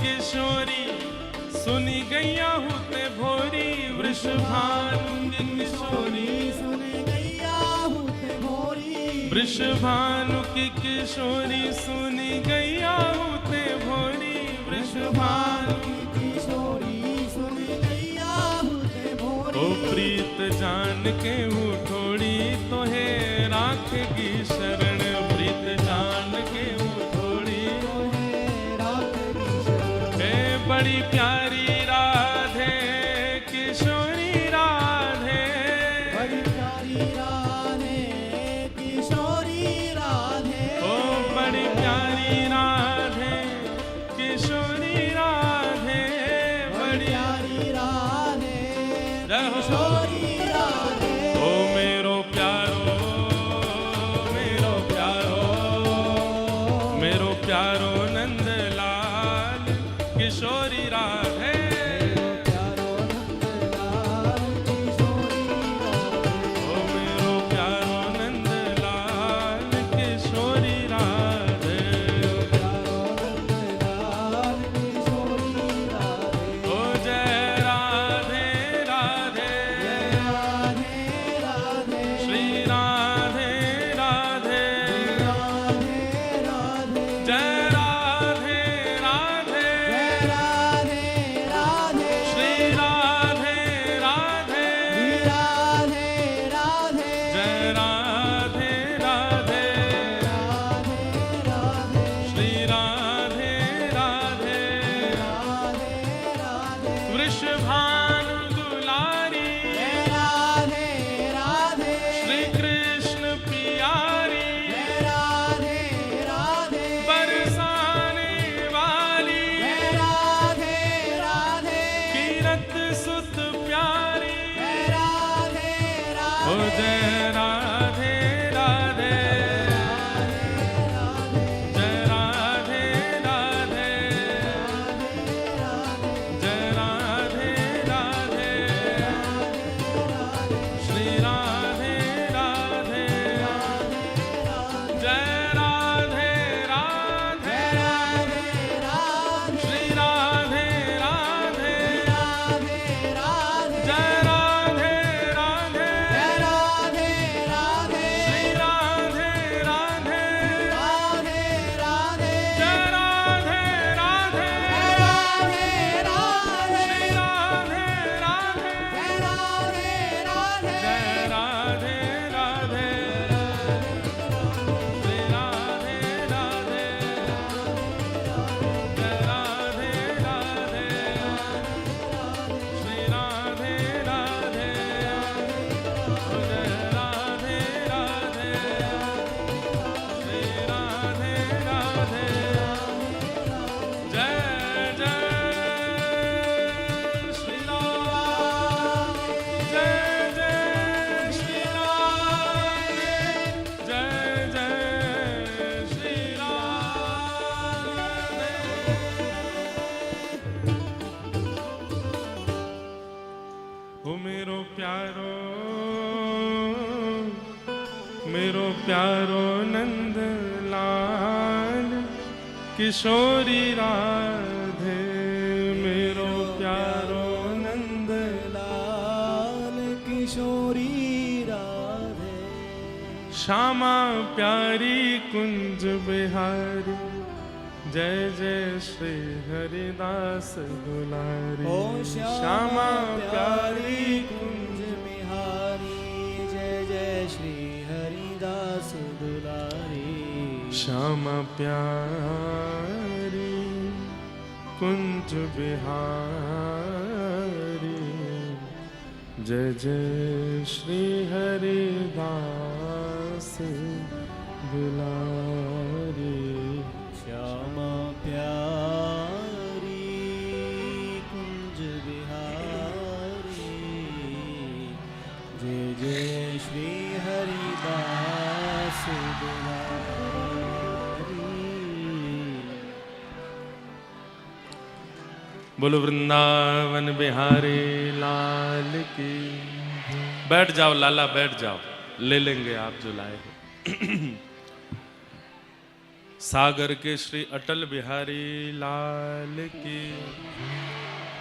किशोरी सुनी गैया होते भोरी वृषभानु की किशोरी सुनी गैया होते भोरी वृषभानु की किशोरी सुनी गैया होते भोरी वृषभानु की किशोरी सुनी गैया होते भोरी ओ प्रीत जान के हूँ थोड़ी तो है राखेगी शरण प्रीत जान के हूँ थोड़ी है बड़ी प्यारी राधे किशोरी राधे बड़ी प्यारी राधे किशोरी राधे ओ बड़ी प्यारी राधे किशोरी राधे बड़ी प्यारी राधे जय हो। किशोरी राधे ओ मेरो प्यारो मेरो प्यारो नंदलाल किशोरी राधे प्यारो नंदलाल किशोरी राधे ओ मेरो प्यारो नंदलाल किशोरी राधे प्यारो नंदलाल किशोरी राधे ओ जय राधे राधे राधे राधे श्री राधे राधे राधे राधे जय राधे राधे राधे राधे श्री राधे राधे राधे राधे जय राधे राधे राधे राधे श्री राधे राधे राधे राधे वृषभानु दुलारी राधे राधे श्री कृष्ण प्यारी राधे राधे बरसाने वाली राधे राधे कीरत सुत प्यारी राधे ओ जय राधे राधे जय राधे राधे जय राधे राधे श्री राधे राधे जय राधे राधे श्री राधे राधे जय राधे राधे श्री राधे राधे जय राधे राधे श्री राधे राधे जय राधे राधे श्री राधे राधे जय राधे राधे श्री राधे राधे जय राधे राधे श्री राधे राधे जय जय श्री राम जय जय श्री राम जय जय श्री राम ओ मेरो प्यारो नंदलाल किशोरी राधे मेरो प्यारो लाल किशोरी राधे श्यामा प्यारी कुंज बिहारी जय जय श्री हरिदास दुलारी ओ श्यामा प्यारी कुंज बिहारी जय जय श्री हरिदास दुलारी श्यामा प्यारी कुंज बिहारी जय जय श्री हरिदास दुलारी श्यामा प्यारी कुंज बिहारी जय जय श्री हरिदास दुलारी बोलो वृंदावन बिहारी लाल की। बैठ जाओ लाला बैठ जाओ, ले लेंगे आप जो लाए हो। सागर के श्री अटल बिहारी लाल की,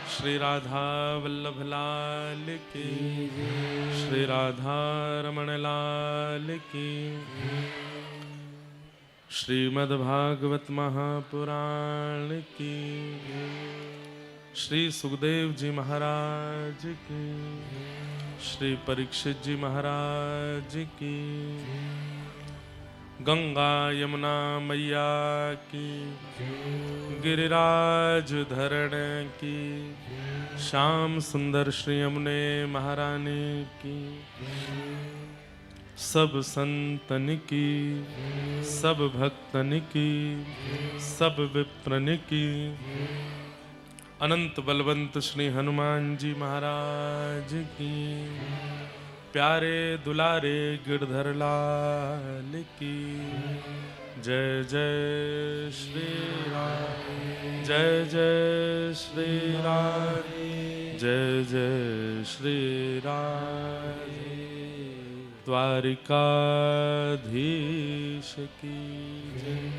श्री राधा वल्लभ लाल की, श्री राधा रमण लाल की, श्रीमद्भागवत महापुराण की, श्री सुखदेव जी महाराज की, श्री परीक्षित जी महाराज की, गंगा यमुना मैया की, गिरिराज धरण की, श्याम सुंदर श्री यमुने महारानी की, सब संतन की, सब भक्तन की, सब विप्रन की, अनंत बलवंत श्री हनुमान जी महाराज की, प्यारे दुलारे गिरधर लाल की, जय जय श्री राम, जय जय श्री राम, जय जय श्री राम, द्वारिकाधीश की जय।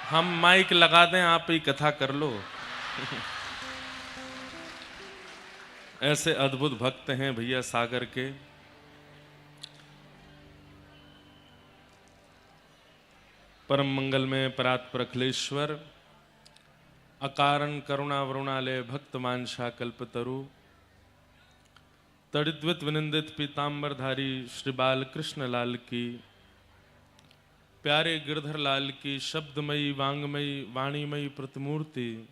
हम माइक लगा दें, आप ही कथा कर लो। ऐसे अद्भुत भक्त हैं भैया सागर के। परम मंगल में परात्पर अखिलेश्वर, अकारण करुणा वरुणालय भक्त मानसा कल्पतरु, तड़िद्वित विनिंदित पीतांबरधारी श्री बाल कृष्ण लाल की, प्यारे गिरधर लाल की शब्दमयी वांगमयी वाणीमयी प्रतिमूर्ति,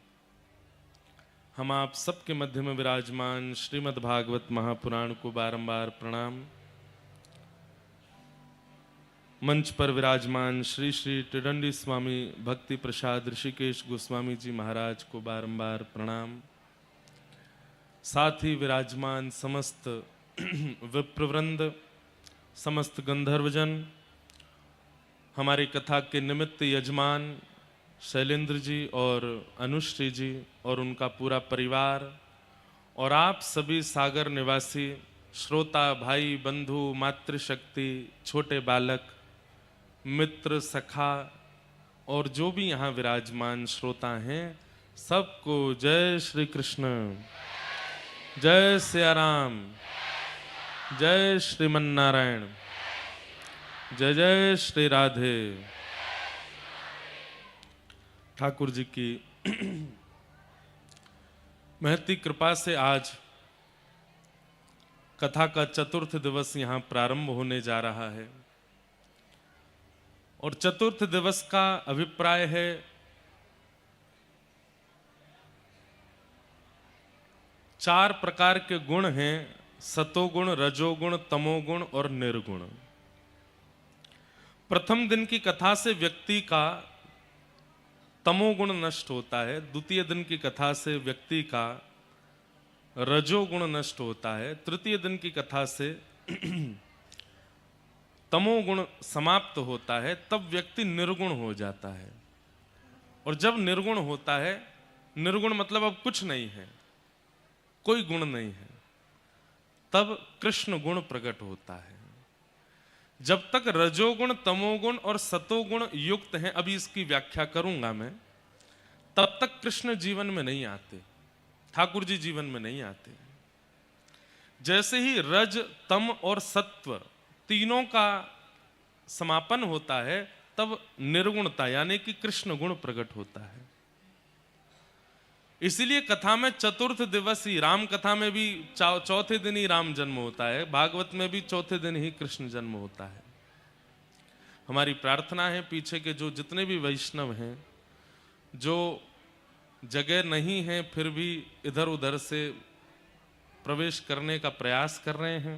हम आप सबके मध्य में विराजमान श्रीमद् भागवत महापुराण को बारंबार प्रणाम। मंच पर विराजमान श्री श्री टिडंडी स्वामी भक्ति प्रसाद ऋषिकेश गोस्वामी जी महाराज को बारंबार प्रणाम। साथ ही विराजमान समस्त विप्रवृंद, समस्त गंधर्वजन, हमारी कथा के निमित्त यजमान शैलेंद्र जी और अनुश्री जी और उनका पूरा परिवार, और आप सभी सागर निवासी श्रोता भाई बंधु मातृशक्ति, छोटे बालक, मित्र, सखा और जो भी यहाँ विराजमान श्रोता हैं, सबको जय श्री कृष्ण, जय सिया राम, जय श्रीमन्नारायण, जय जय श्री राधे। ठाकुर जी की महती कृपा से आज कथा का चतुर्थ दिवस यहाँ प्रारंभ होने जा रहा है, और चतुर्थ दिवस का अभिप्राय है चार प्रकार के गुण हैं, सतोगुण, रजोगुण, तमोगुण और निर्गुण। प्रथम दिन की कथा से व्यक्ति का तमोगुण नष्ट होता है, द्वितीय दिन की कथा से व्यक्ति का रजोगुण नष्ट होता है, तृतीय दिन की कथा से तमोगुण समाप्त होता है, तब व्यक्ति निर्गुण हो जाता है। और जब निर्गुण होता है, निर्गुण मतलब अब कुछ नहीं है, कोई गुण नहीं है, तब कृष्ण गुण प्रकट होता है। जब तक रजोगुण, तमोगुण और सतोगुण युक्त हैं, अभी इसकी व्याख्या करूंगा मैं, तब तक कृष्ण जीवन में नहीं आते, ठाकुर जी जीवन में नहीं आते। जैसे ही रज, तम और सत्व तीनों का समापन होता है, तब निर्गुणता यानी कि कृष्ण गुण प्रकट होता है। इसीलिए कथा में चतुर्थ दिवस ही, राम कथा में भी चौथे दिन ही राम जन्म होता है, भागवत में भी चौथे दिन ही कृष्ण जन्म होता है। हमारी प्रार्थना है पीछे के जो जितने भी वैष्णव हैं, जो जगह नहीं है फिर भी इधर उधर से प्रवेश करने का प्रयास कर रहे हैं।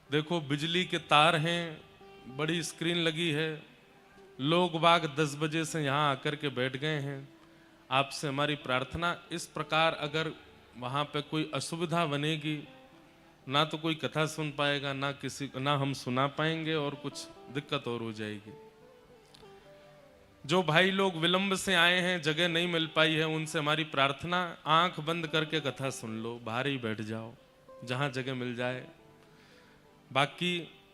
देखो बिजली के तार हैं, बड़ी स्क्रीन लगी है, लोग बाग 10 बजे से यहाँ आकर के बैठ गए हैं। आपसे हमारी प्रार्थना, इस प्रकार अगर वहाँ पे कोई असुविधा बनेगी, ना तो कोई कथा सुन पाएगा, ना हम सुना पाएंगे, और कुछ दिक्कत और हो जाएगी। जो भाई लोग विलंब से आए हैं, जगह नहीं मिल पाई है, उनसे हमारी प्रार्थना, आंख बंद करके कथा सुन लो, बाहर ही बैठ जाओ जहां जगह मिल जाए। बाकी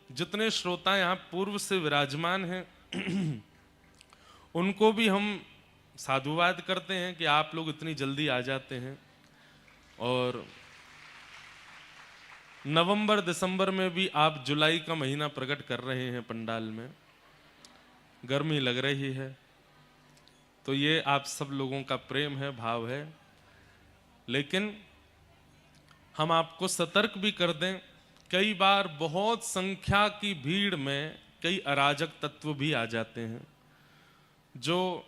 जितने श्रोता यहाँ पूर्व से विराजमान हैं उनको भी हम साधुवाद करते हैं कि आप लोग इतनी जल्दी आ जाते हैं। और नवंबर दिसंबर में भी आप जुलाई का महीना प्रकट कर रहे हैं पंडाल में, गर्मी लग रही है, तो ये आप सब लोगों का प्रेम है, भाव है। लेकिन हम आपको सतर्क भी कर दें, कई बार बहुत संख्या की भीड़ में कई अराजक तत्व भी आ जाते हैं जो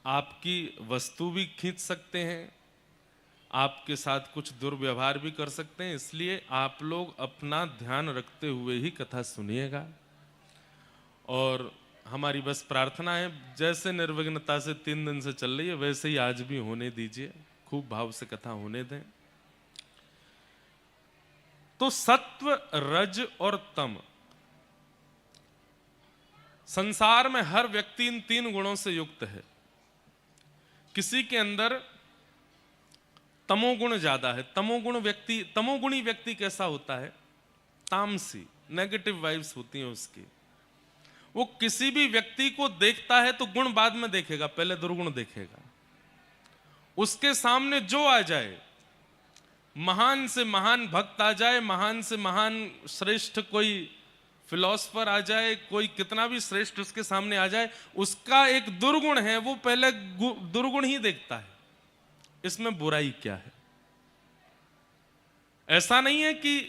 आपकी वस्तु भी खींच सकते हैं, आपके साथ कुछ दुर्व्यवहार भी कर सकते हैं। इसलिए आप लोग अपना ध्यान रखते हुए ही कथा सुनिएगा। और हमारी बस प्रार्थना है, जैसे निर्विघ्नता से 3 दिन से चल रही है, वैसे ही आज भी होने दीजिए, खूब भाव से कथा होने दें। तो सत्व, रज और तम, संसार में हर व्यक्ति इन 3 गुणों से युक्त है। किसी के अंदर तमोगुण ज्यादा है। तमोगुणी व्यक्ति कैसा होता है? तामसी, नेगेटिव वाइब्स होती हैं उसकी। वो किसी भी व्यक्ति को देखता है तो गुण बाद में देखेगा, पहले दुर्गुण देखेगा। उसके सामने जो आ जाए, महान से महान भक्त आ जाए, महान से महान श्रेष्ठ कोई फिलॉसफर आ जाए, कोई कितना भी श्रेष्ठ उसके सामने आ जाए, उसका एक दुर्गुण है, वो पहले दुर्गुण ही देखता है, इसमें बुराई क्या है। ऐसा नहीं है कि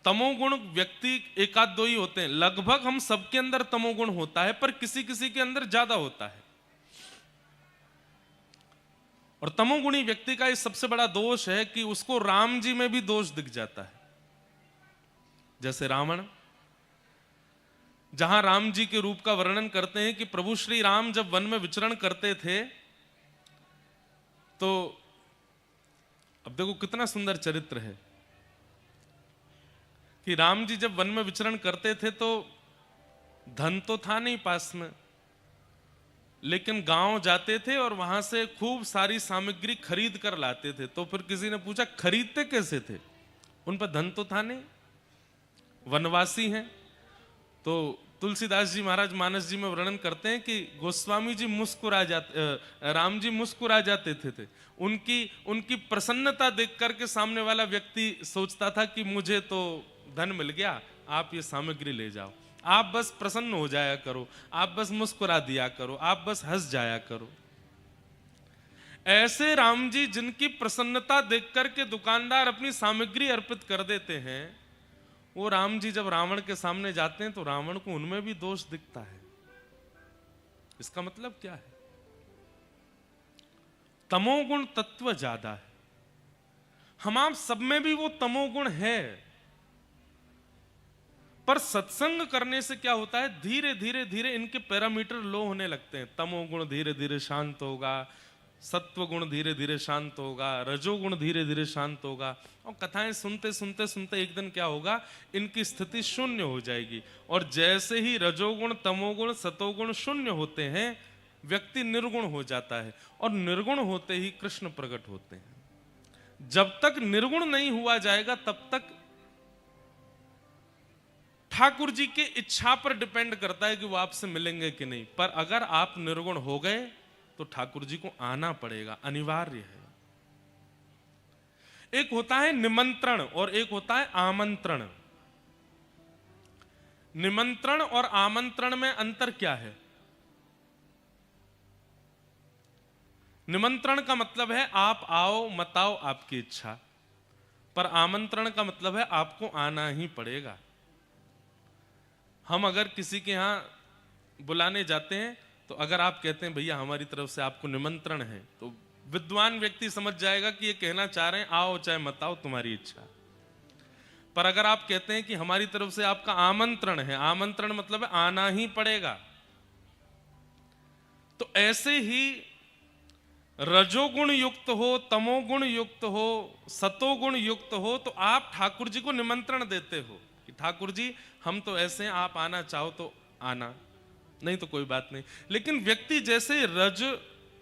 तमोगुण व्यक्ति एकाध दो ही होते हैं, लगभग हम सबके अंदर तमोगुण होता है, पर किसी किसी के अंदर ज्यादा होता है। और तमोगुणी व्यक्ति का इस सबसे बड़ा दोष है कि उसको राम जी में भी दोष दिख जाता है। जैसे रावण, जहां राम जी के रूप का वर्णन करते हैं कि प्रभु श्री राम जब वन में विचरण करते थे, तो अब देखो कितना सुंदर चरित्र है कि राम जी जब वन में विचरण करते थे तो धन तो था नहीं पास में, लेकिन गांव जाते थे और वहां से खूब सारी सामग्री खरीद कर लाते थे। तो फिर किसी ने पूछा खरीदते कैसे थे? उन पर धन तो था नहीं, वनवासी हैं। तो तुलसीदास जी महाराज मानस जी में वर्णन करते हैं कि गोस्वामी जी राम जी मुस्कुरा जाते थे। उनकी प्रसन्नता देख करके सामने वाला व्यक्ति सोचता था कि मुझे तो धन मिल गया, आप ये सामग्री ले जाओ, आप बस प्रसन्न हो जाया करो, आप बस मुस्कुरा दिया करो, आप बस हंस जाया करो। ऐसे राम जी जिनकी प्रसन्नता देख करके दुकानदार अपनी सामग्री अर्पित कर देते हैं, वो राम जी जब रावण के सामने जाते हैं तो रावण को उनमें भी दोष दिखता है। इसका मतलब क्या है? तमोगुण तत्व ज्यादा है। हम आप सब में भी वो तमोगुण है, पर सत्संग करने से क्या होता है, धीरे धीरे धीरे इनके पैरामीटर लो होने लगते हैं। तमोगुण धीरे धीरे शांत होगा, सत्व गुण धीरे धीरे शांत होगा, रजोगुण धीरे धीरे शांत होगा, और कथाएं सुनते सुनते सुनते एक दिन क्या होगा, इनकी स्थिति शून्य हो जाएगी। और जैसे ही रजोगुण, तमोगुण, सतोगुण शून्य होते हैं, व्यक्ति निर्गुण हो जाता है, और निर्गुण होते ही कृष्ण प्रकट होते हैं। जब तक निर्गुण नहीं हुआ जाएगा तब तक ठाकुर जी के इच्छा पर डिपेंड करता है कि वो आपसे मिलेंगे कि नहीं। पर अगर आप निर्गुण हो गए तो ठाकुर जी को आना पड़ेगा, अनिवार्य है। एक होता है निमंत्रण और एक होता है आमंत्रण। निमंत्रण और आमंत्रण में अंतर क्या है? निमंत्रण का मतलब है आप आओ मत आओ आपकी इच्छा, पर आमंत्रण का मतलब है आपको आना ही पड़ेगा। हम अगर किसी के यहां बुलाने जाते हैं तो अगर आप कहते हैं भैया हमारी तरफ से आपको निमंत्रण है, तो विद्वान व्यक्ति समझ जाएगा कि ये कहना चाह रहे हैं आओ चाहे मत आओ तुम्हारी इच्छा। पर अगर आप कहते हैं कि हमारी तरफ से आपका आमंत्रण है, आमंत्रण मतलब है आना ही पड़ेगा, तो ऐसे ही रजोगुण युक्त हो, तमोगुण युक्त हो, सतोगुण युक्त हो, तो आप ठाकुर जी को निमंत्रण देते हो कि ठाकुर जी हम तो ऐसे हैं, आप आना चाहो तो आना, नहीं तो कोई बात नहीं। लेकिन व्यक्ति जैसे रज,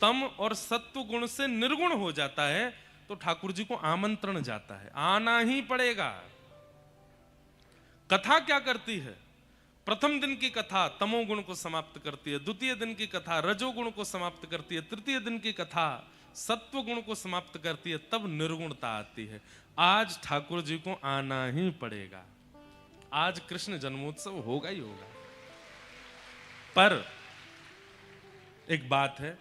तम और सत्व गुण से निर्गुण हो जाता है तो ठाकुर जी को आमंत्रण जाता है, आना ही पड़ेगा। कथा क्या करती है? प्रथम दिन की कथा तमोगुण को समाप्त करती है, द्वितीय दिन की कथा रजोगुण को समाप्त करती है, तृतीय दिन की कथा सत्व गुण को समाप्त करती है, तब निर्गुणता आती है। आज ठाकुर जी को आना ही पड़ेगा, आज कृष्ण जन्मोत्सव होगा ही होगा। पर एक बात है,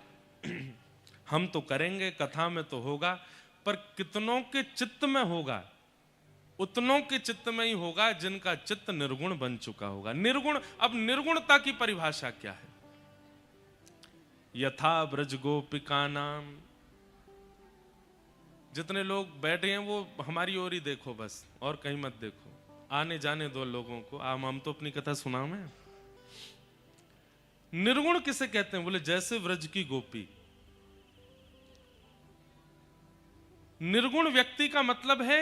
हम तो करेंगे, कथा में तो होगा, पर कितनों के चित्त में होगा? उतनों के चित्त में ही होगा जिनका चित्त निर्गुण बन चुका होगा। निर्गुण, अब निर्गुणता की परिभाषा क्या है? यथा ब्रज गोपिका नाम, जितने लोग बैठे हैं वो हमारी ओर ही देखो बस, और कहीं मत देखो, आने जाने दो लोगों को, हम तो अपनी कथा सुनाओ में। निर्गुण किसे कहते हैं? बोले जैसे व्रज की गोपी। निर्गुण व्यक्ति का मतलब है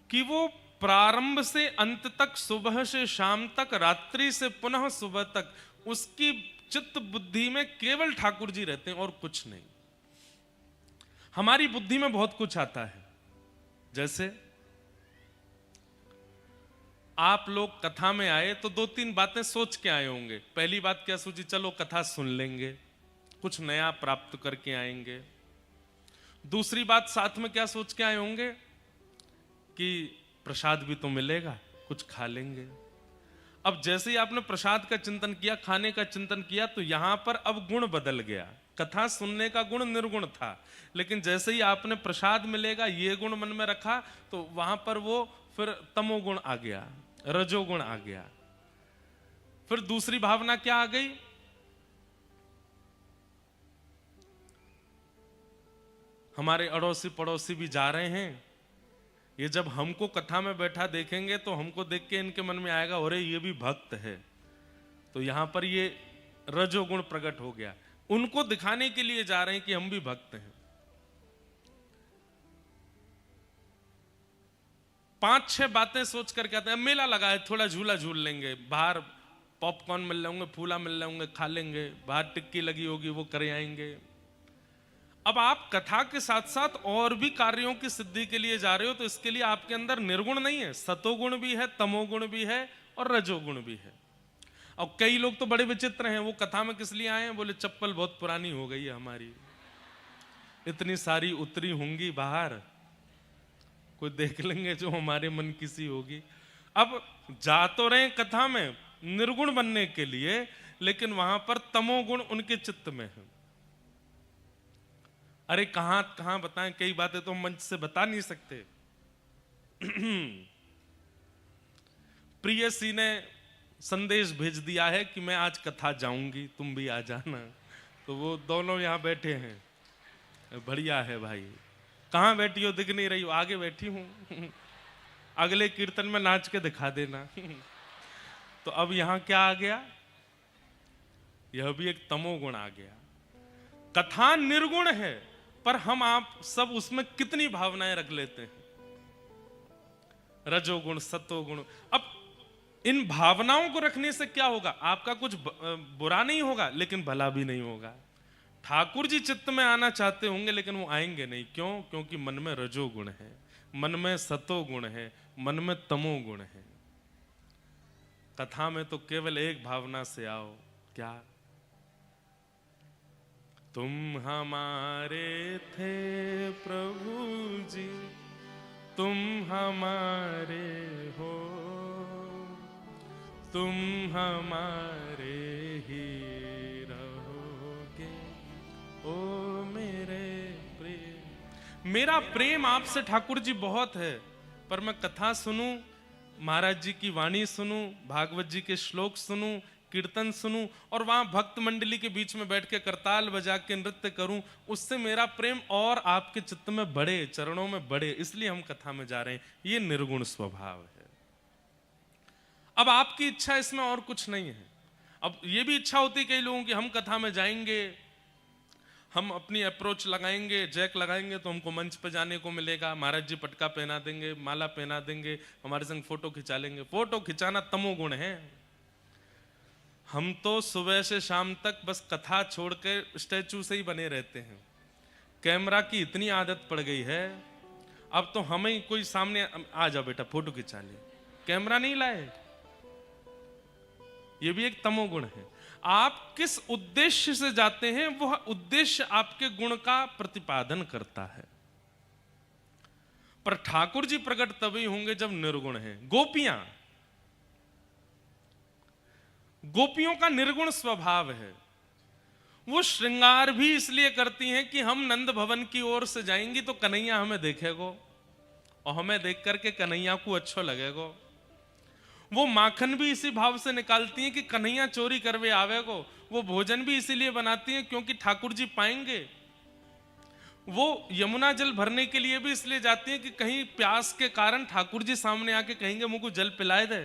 कि वो प्रारंभ से अंत तक, सुबह से शाम तक, रात्रि से पुनः सुबह तक, उसकी चित्त बुद्धि में केवल ठाकुर जी रहते हैं और कुछ नहीं। हमारी बुद्धि में बहुत कुछ आता है, जैसे आप लोग कथा में आए तो दो तीन बातें सोच के आए होंगे। पहली बात क्या सोची? चलो कथा सुन लेंगे, कुछ नया प्राप्त करके आएंगे। दूसरी बात साथ में क्या सोच के आए होंगे कि प्रसाद भी तो मिलेगा, कुछ खा लेंगे। अब जैसे ही आपने प्रसाद का चिंतन किया, खाने का चिंतन किया, तो यहां पर अब गुण बदल गया। कथा सुनने का गुण निर्गुण था, लेकिन जैसे ही आपने प्रसाद मिलेगा ये गुण मन में रखा, तो वहां पर वो फिर तमोगुण आ गया, रजोगुण आ गया। फिर दूसरी भावना क्या आ गई? हमारे अड़ोसी पड़ोसी भी जा रहे हैं, ये जब हमको कथा में बैठा देखेंगे तो हमको देख के इनके मन में आएगा, अरे ये भी भक्त है, तो यहां पर ये रजोगुण प्रकट हो गया। उनको दिखाने के लिए जा रहे हैं कि हम भी भक्त हैं। 5-6 बातें सोच करके आते हैं, मेला लगा है, थोड़ा झूला झूल लेंगे, बाहर पॉपकॉर्न मिल रहे होंगे, फूला मिल रहे होंगे, खा लेंगे, बाहर टिक्की लगी होगी वो कर आएंगे। अब आप कथा के साथ साथ और भी कार्यों की सिद्धि के लिए जा रहे हो, तो इसके लिए आपके अंदर निर्गुण नहीं है, सतोगुण भी है, तमोगुण भी है और रजोगुण भी है। और कई लोग तो बड़े विचित्र हैं, वो कथा में किस लिए आए हैं? बोले चप्पल बहुत पुरानी हो गई है हमारी, इतनी सारी उतरी होंगी बाहर, कोई देख लेंगे जो हमारे मन की सी होगी। अब जा तो रहे कथा में निर्गुण बनने के लिए, लेकिन वहां पर तमोगुण उनके चित्त में है। अरे कहां कहां बताएं, कई बातें तो मंच से बता नहीं सकते। प्रियसी ने संदेश भेज दिया है कि मैं आज कथा जाऊंगी, तुम भी आ जाना। तो वो दोनों यहां बैठे हैं, बढ़िया है भाई। कहां बैठी हो? दिख नहीं रही हो? आगे बैठी हूं। अगले कीर्तन में नाच के दिखा देना। तो अब यहां क्या आ गया? यह भी एक तमोगुण आ गया। कथा निर्गुण है, पर हम आप सब उसमें कितनी भावनाएं रख लेते हैं, रजोगुण, सतोगुण। अब इन भावनाओं को रखने से क्या होगा? आपका कुछ बुरा नहीं होगा, लेकिन भला भी नहीं होगा। ठाकुर जी चित्त में आना चाहते होंगे, लेकिन वो आएंगे नहीं। क्यों? क्योंकि मन में रजोगुण है, मन में सतोगुण है, मन में तमोगुण है। कथा में तो केवल एक भावना से आओ, क्या? तुम हमारे थे प्रभु जी, तुम हमारे हो, तुम हमारे ही रहोगे, ओ मेरे प्रेम। मेरा प्रेम आपसे ठाकुर जी बहुत है, पर मैं कथा सुनूं, महाराज जी की वाणी सुनूं, भागवत जी के श्लोक सुनूं, कीर्तन सुनूं, और वहां भक्त मंडली के बीच में बैठ के करताल बजा के नृत्य करूं, उससे मेरा प्रेम और आपके चित्त में बढ़े, चरणों में बढ़े, इसलिए हम कथा में जा रहे हैं। ये निर्गुण स्वभाव है। अब आपकी इच्छा इसमें और कुछ नहीं है। अब ये भी इच्छा होती है कई लोगों की, हम कथा में जाएंगे, हम अपनी अप्रोच लगाएंगे, जैक लगाएंगे तो हमको मंच पे जाने को मिलेगा, महाराज जी पटका पहना देंगे, माला पहना देंगे, हमारे संग फोटो खिंचा लेंगे। फोटो खिंचाना तमोगुण है। हम तो सुबह से शाम तक बस कथा छोड़ के स्टैचू से ही बने रहते हैं। कैमरा की इतनी आदत पड़ गई है, अब तो हमें ही कोई सामने आ जा बेटा फोटो खिंचा ले, कैमरा नहीं लाए। ये भी एक तमोगुण है। आप किस उद्देश्य से जाते हैं, वह उद्देश्य आपके गुण का प्रतिपादन करता है। पर ठाकुर जी प्रकट तभी होंगे जब निर्गुण है। गोपियों का निर्गुण स्वभाव है। वो श्रृंगार भी इसलिए करती हैं कि हम नंद भवन की ओर से जाएंगी तो कन्हैया हमें देखेगो, और हमें देख करके कन्हैया को अच्छा लगेगो। वो माखन भी इसी भाव से निकालती हैं कि कन्हैया चोरी करवे आवेगो। वो भोजन भी इसीलिए बनाती हैं क्योंकि ठाकुर जी पाएंगे। वो यमुना जल भरने के लिए भी इसलिए जाती हैं कि कहीं प्यास के कारण ठाकुर जी सामने आके कहेंगे मुझको जल पिलाए दे।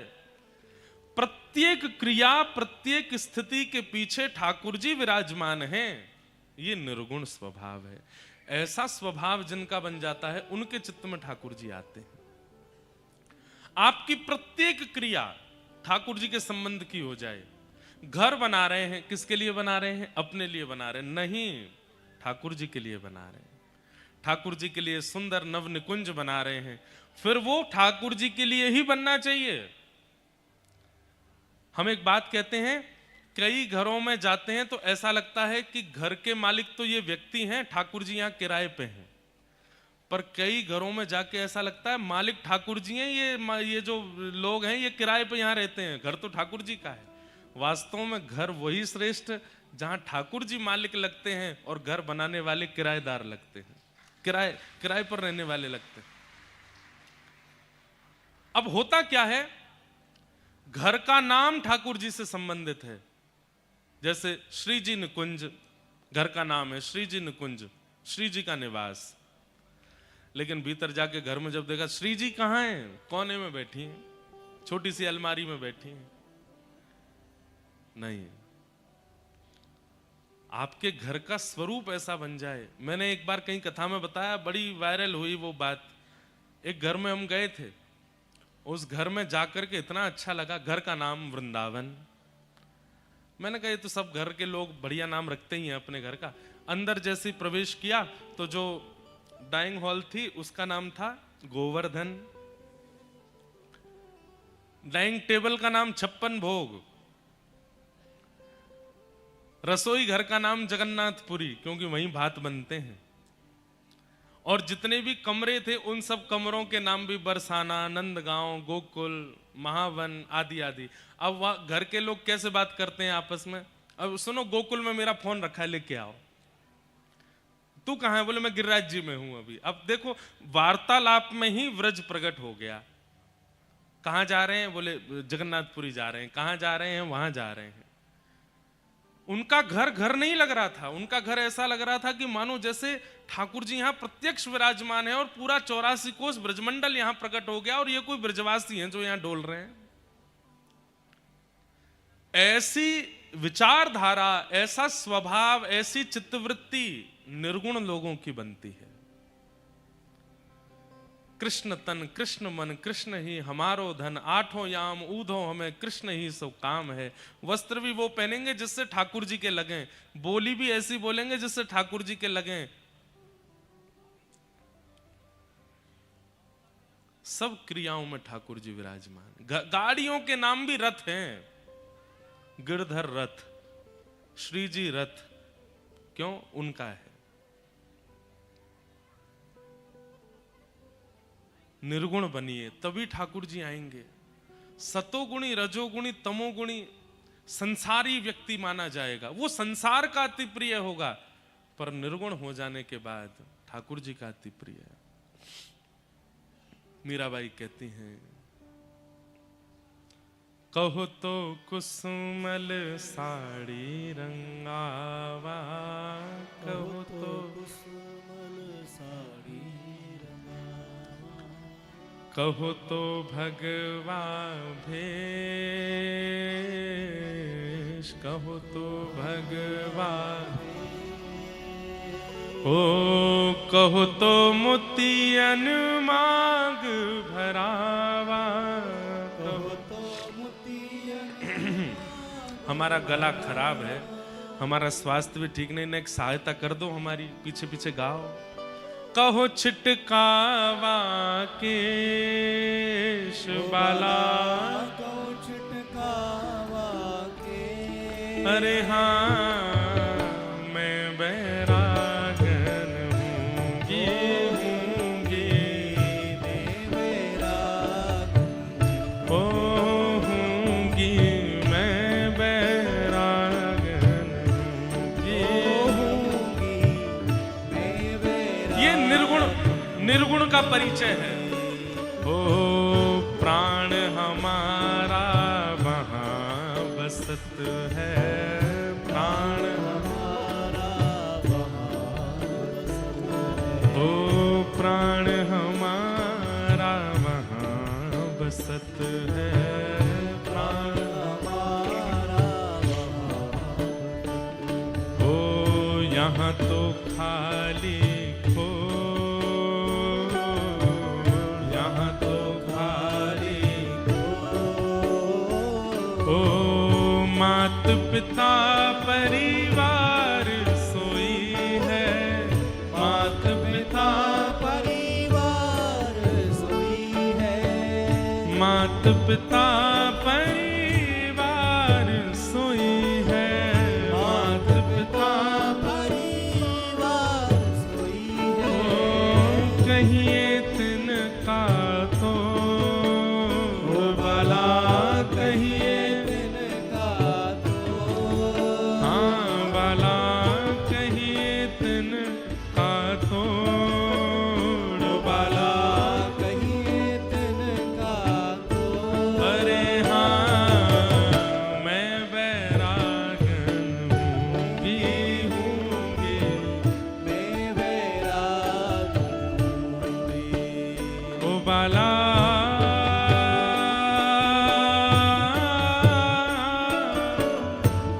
प्रत्येक क्रिया, प्रत्येक स्थिति के पीछे ठाकुर जी विराजमान हैं। ये निर्गुण स्वभाव है। ऐसा स्वभाव जिनका बन जाता है, उनके चित्त में ठाकुर जी आते हैं। आपकी प्रत्येक क्रिया ठाकुर जी के संबंध की हो जाए। घर बना रहे हैं, किसके लिए बना रहे हैं? अपने लिए बना रहे हैं? नहीं, ठाकुर जी के लिए बना रहे हैं। ठाकुर जी के लिए सुंदर नव निकुंज बना रहे हैं, फिर वो ठाकुर जी के लिए ही बनना चाहिए। हम एक बात कहते हैं, कई घरों में जाते हैं तो ऐसा लगता है कि घर के मालिक तो ये व्यक्ति हैं, ठाकुर जी यहाँ किराए पे हैं। पर कई घरों में जाके ऐसा लगता है मालिक ठाकुर जी हैं, ये जो लोग हैं ये किराए पे यहाँ रहते हैं, घर तो ठाकुर जी का है। वास्तव में घर वही श्रेष्ठ जहां ठाकुर जी मालिक लगते हैं और घर बनाने वाले किराएदार लगते हैं, किराए पर रहने वाले लगते हैं। अब होता क्या है, घर का नाम ठाकुर जी से संबंधित है। जैसे श्री जी निकुंज घर का नाम है, श्री जी निकुंज, श्री जी का निवास। लेकिन भीतर जाके घर में जब देखा श्री जी कहाँ हैं, कोने में बैठी हैं, छोटी सी अलमारी में बैठी हैं। नहीं, आपके घर का स्वरूप ऐसा बन जाए। मैंने एक बार कहीं कथा में बताया, बड़ी वायरल हुई वो बात। एक घर में हम गए थे, उस घर में जाकर के इतना अच्छा लगा। घर का नाम वृंदावन। मैंने कहा ये तो सब घर के लोग बढ़िया नाम रखते ही हैं अपने घर का। अंदर जैसे प्रवेश किया तो जो डाइनिंग हॉल थी उसका नाम था गोवर्धन, डाइनिंग टेबल का नाम 56 भोग, रसोई घर का नाम जगन्नाथपुरी क्योंकि वहीं भात बनते हैं, और जितने भी कमरे थे उन सब कमरों के नाम भी बरसाना, नंदगांव, गोकुल, महावन आदि आदि। अब वह घर के लोग कैसे बात करते हैं आपस में, अब सुनो गोकुल में मेरा फोन रखा है लेके आओ। तू कहाँ है? बोले मैं गिरिराज जी में हूं अभी। अब देखो वार्तालाप में ही व्रज प्रकट हो गया। कहाँ जा रहे हैं? बोले जगन्नाथपुरी जा रहे हैं। कहाँ जा रहे हैं? वहां जा रहे हैं। उनका घर घर नहीं लग रहा था, उनका घर ऐसा लग रहा था कि मानो जैसे ठाकुर जी यहाँ प्रत्यक्ष विराजमान है और पूरा 84 कोस ब्रजमंडल यहाँ प्रकट हो गया और ये कोई ब्रजवासी हैं जो यहाँ डोल रहे हैं। ऐसी विचारधारा, ऐसा स्वभाव, ऐसी चित्तवृत्ति निर्गुण लोगों की बनती है। कृष्ण तन कृष्ण मन कृष्ण ही हमारो धन, आठों याम ऊधो हमें कृष्ण ही सो काम है। वस्त्र भी वो पहनेंगे जिससे ठाकुर जी के लगें, बोली भी ऐसी बोलेंगे जिससे ठाकुर जी के लगें। सब क्रियाओं में ठाकुर जी विराजमान। गाड़ियों के नाम भी रथ हैं, गिरधर रथ, श्री जी रथ, क्यों? उनका है। निर्गुण बनिए तभी ठाकुर जी आएंगे। सतोगुणी, रजोगुणी, तमोगुणी संसारी व्यक्ति माना जाएगा, वो संसार का अति प्रिय होगा, पर निर्गुण हो जाने के बाद ठाकुर जी का अति प्रिय है। मीराबाई कहती हैं, कहो तो कुसुमल साड़ी रंगावा, कहो तो कुसुमल साड़ी रंगावा, कहो तो भगवा भेष कहो तो भगवान, ओ कहो तो मोतियन मांग भरावा, कहो तो मोतियन। हमारा गला खराब है, हमारा स्वास्थ्य भी ठीक नहीं, एक सहायता कर दो हमारी, पीछे पीछे गाओ। कहो छिटकावा केश बाला, कहो छिटकावा के। अरे हाँ मैं बैरागन हूँगी ओ हूँगी मैं बैरागन हूँगी। ये निर्गुण का परिचय है। ओ प्राण हमारा वहाँ बसत है, प्राण हमारा वहाँ ओ प्राण हमारा वहाँ बसत है, प्राण हमारा ओ यहाँ तो खाली खो, यहाँ तो खाली ओ मात पिता परिवार सोई है, मात पिता परिवार सोई है। मात पिता परिवार सोई है, मात पिता परिवार सोई ओ है। कहिए तिनका तो भला, कहिए तिनका तो हाँ भला, कहिए तिनका तो भला। कहिए तिनका तो। अरे हाँ मैं बैरागन हूँगी मैं बैराग हूँगी। ओ बाला,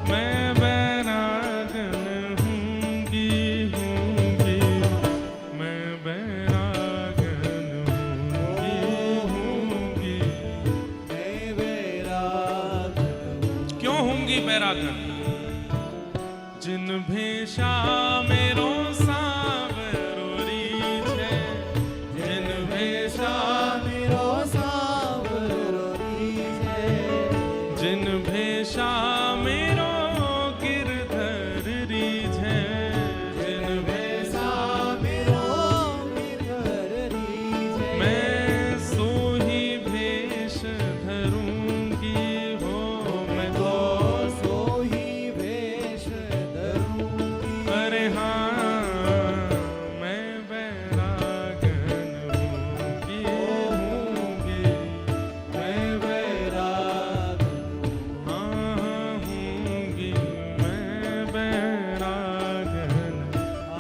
मैं बैरागन हूँगी, मैं बैरागन हूँगी। मैं बैराग हूँ। क्यों होंगी बैरागन? जिन भेषा मेरो सांवरो रीछ है, जिन भेषा मेरो सांवरो रीछ है। जिन भेषा मेरो गिरधर रीछ है, जिन भेषा मेरो गिरधर रीछ है। मैं सोही भेष धरूंगी हो, मैं तो सोही भेष धरूंगी। अरे हाँ मैं बैरागन हूँगी, मैं बैराग हाँ हूँगी, मैं बैरागन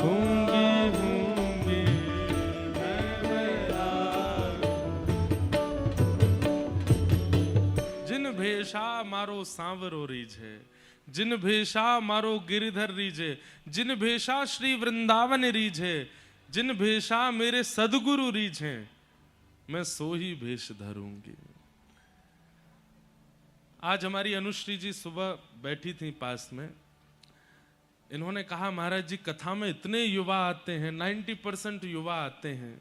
हूँगी, मैं बैराग। जिन भेषा मारो सांवरो रीझे, जिन भेषा मारो गिरिधर रीझे, जिन भेषा श्री वृंदावन रीझे, जिन भेषा मेरे सदगुरु रीझे, मैं सोही भेष धरूंगी। आज हमारी अनुश्री जी सुबह बैठी थी पास में, इन्होंने कहा महाराज जी कथा में इतने युवा आते हैं, 90% युवा आते हैं,